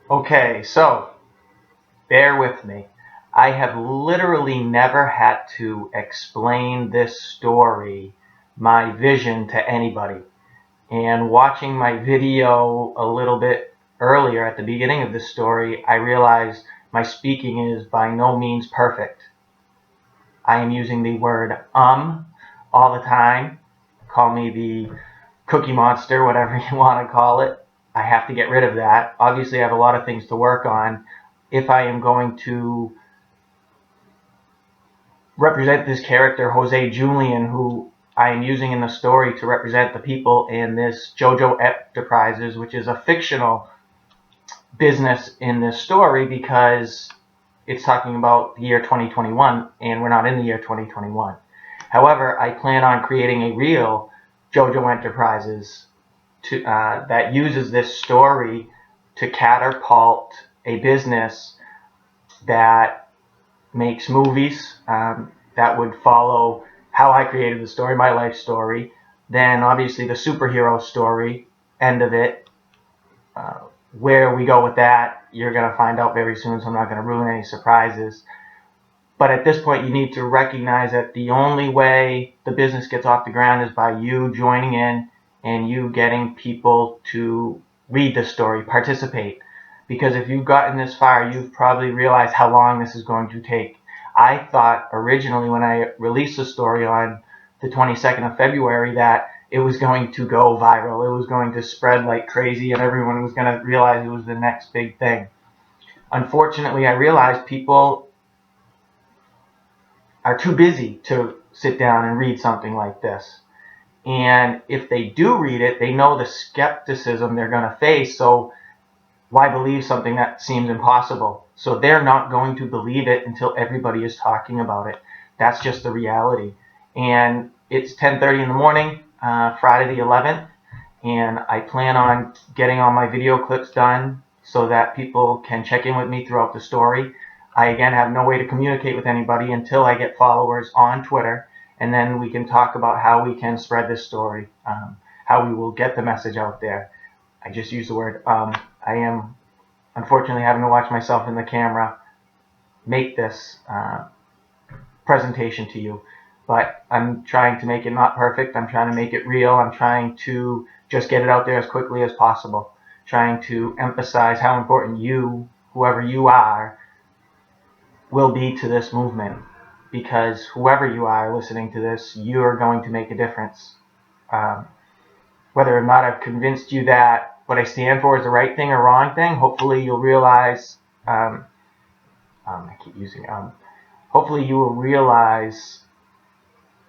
Okay, so bear with me. I have literally never had to explain this story, my vision, to anybody. And watching my video a little bit earlier at the beginning of this story, I realized my speaking is by no means perfect. I am using the word all the time. Call me the Cookie Monster, whatever you want to call it. I have to get rid of that. Obviously, I have a lot of things to work on if I am going to represent this character, Jose Julian, who I am using in the story to represent the people in this JoJo Enterprises, which is a fictional business in this story because it's talking about the year 2021 and we're not in the year 2021. However, I plan on creating a real JoJo Enterprises that uses this story to catapult a business that makes movies that would follow how I created the story, my life story. Then obviously the superhero story, end of it. Uh, where we go with that, you're going to find out very soon, so I'm not going to ruin any surprises. But at this point, you need to recognize that the only way the business gets off the ground is by you joining in and you getting people to read the story, participate. Because if you've gotten this far, you've probably realized how long this is going to take. I thought originally when I released the story on the 22nd of February that it was going to go viral. It was going to spread like crazy and everyone was going to realize it was the next big thing. Unfortunately, I realized people are too busy to sit down and read something like this. And if they do read it, they know the skepticism they're going to face. So why believe something that seems impossible? So they're not going to believe it until everybody is talking about it. That's just the reality. And it's 10:30 in the morning, Friday the 11th, and I plan on getting all my video clips done so that people can check in with me throughout the story. I again have no way to communicate with anybody until I get followers on Twitter, and then we can talk about how we can spread this story, how we will get the message out there. I just used the word. I am unfortunately having to watch myself in the camera make this presentation to you, but I'm trying to make it not perfect. I'm trying to make it real. I'm trying to just get it out there as quickly as possible, trying to emphasize how important you, whoever you are, will be to this movement, because whoever you are listening to this, you are going to make a difference. Um, Whether or not I've convinced you that what I stand for is the right thing or wrong thing, hopefully you'll realize. I keep using. Hopefully you will realize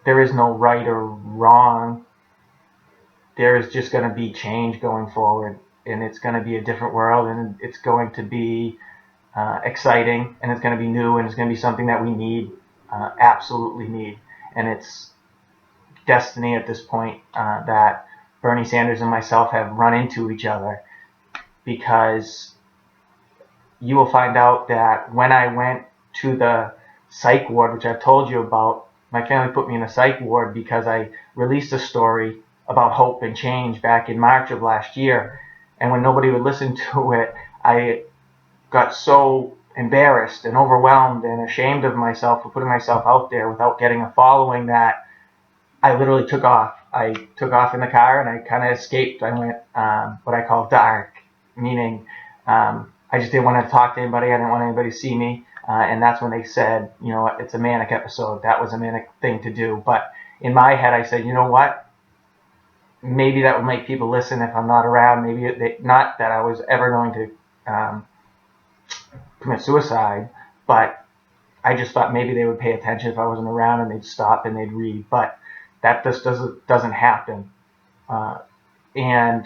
there is no right or wrong. There is just going to be change going forward, and it's going to be a different world, and it's going to be exciting, and it's going to be new, and it's going to be something that we need, absolutely need. And it's destiny at this point that Bernie Sanders and myself have run into each other, because you will find out that when I went to the psych ward, which I've told you about, my family put me in a psych ward because I released a story about hope and change back in March of last year. And when nobody would listen to it, I got so embarrassed and overwhelmed and ashamed of myself for putting myself out there without getting a following that I literally took off. I took off in the car and I kind of escaped. I went what I call dark, meaning I just didn't want to talk to anybody. I didn't want anybody to see me. And that's when they said, you know what, it's a manic episode. That was a manic thing to do. But in my head, I said, you know what? Maybe that will make people listen if I'm not around. Maybe not that I was ever going to commit suicide, but I just thought maybe they would pay attention if I wasn't around and they'd stop and they'd read. But that just doesn't happen. And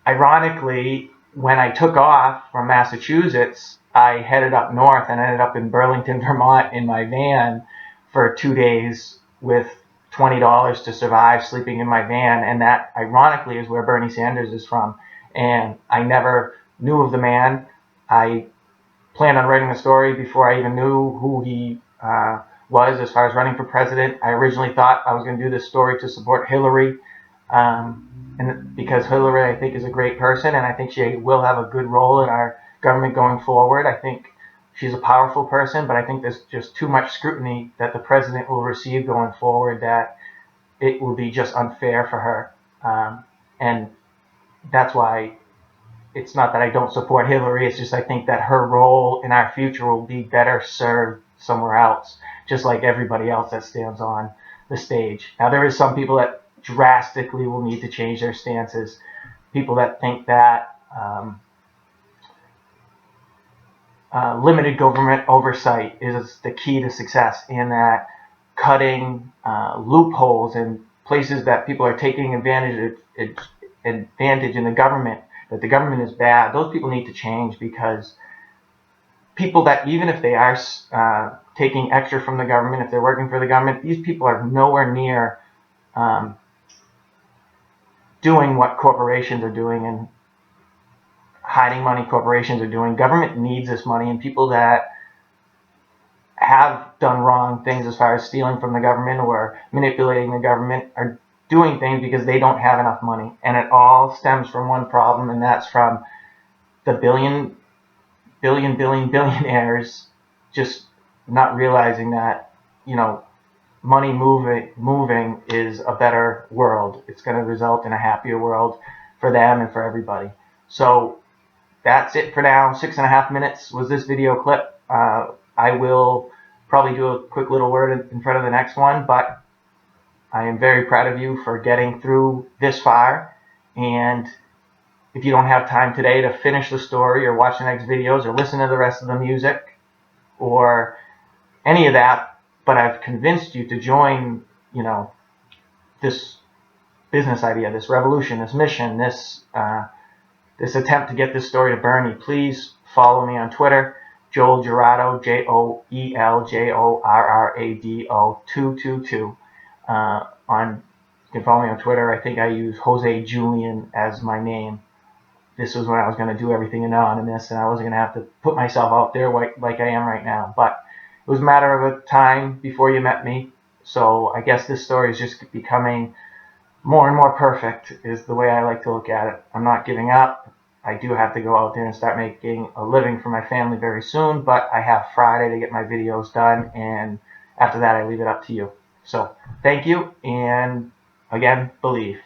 ironically, when I took off from Massachusetts, I headed up north and ended up in Burlington, Vermont in my van for 2 days with $20 to survive, sleeping in my van. And that, ironically, is where Bernie Sanders is from. And I never knew of the man. I planned on writing a story before I even knew who he was as far as running for president. I originally thought I was going to do this story to support Hillary, and because Hillary, I think, is a great person, and I think she will have a good role in our government going forward. I think she's a powerful person, but I think there's just too much scrutiny that the president will receive going forward that it will be just unfair for her. And that's why it's not that I don't support Hillary. It's just I think that her role in our future will be better served somewhere else, just like everybody else that stands on the stage. Now, there is some people that drastically will need to change their stances. People that think that limited government oversight is the key to success, and that cutting loopholes and places that people are taking advantage in the government, that the government is bad, those people need to change, because people that, even if they are taking extra from the government, if they're working for the government, these people are nowhere near doing what corporations are doing and hiding money corporations are doing. Government needs this money, and people that have done wrong things as far as stealing from the government or manipulating the government are doing things because they don't have enough money. And it all stems from one problem, and that's from the billionaires just not realizing that, money moving is a better world. It's going to result in a happier world for them and for everybody. So that's it for now. 6.5 minutes was this video clip. I will probably do a quick little word in front of the next one, but I am very proud of you for getting through this far. And if you don't have time today to finish the story or watch the next videos or listen to the rest of the music or any of that, but I've convinced you to join, this business idea, this revolution, this mission, this attempt to get this story to Bernie, please follow me on Twitter, Joel Jorrado, JoelJorrado 222. You can follow me on Twitter. I think I use Jose Julian as my name. This was when I was going to do everything anonymous, and I wasn't going to have to put myself out there like I am right now. But it was a matter of a time before you met me. So I guess this story is just becoming more and more perfect, is the way I like to look at it. I'm not giving up. I do have to go out there and start making a living for my family very soon, but I have Friday to get my videos done, and after that I leave it up to you. So thank you, and again, believe.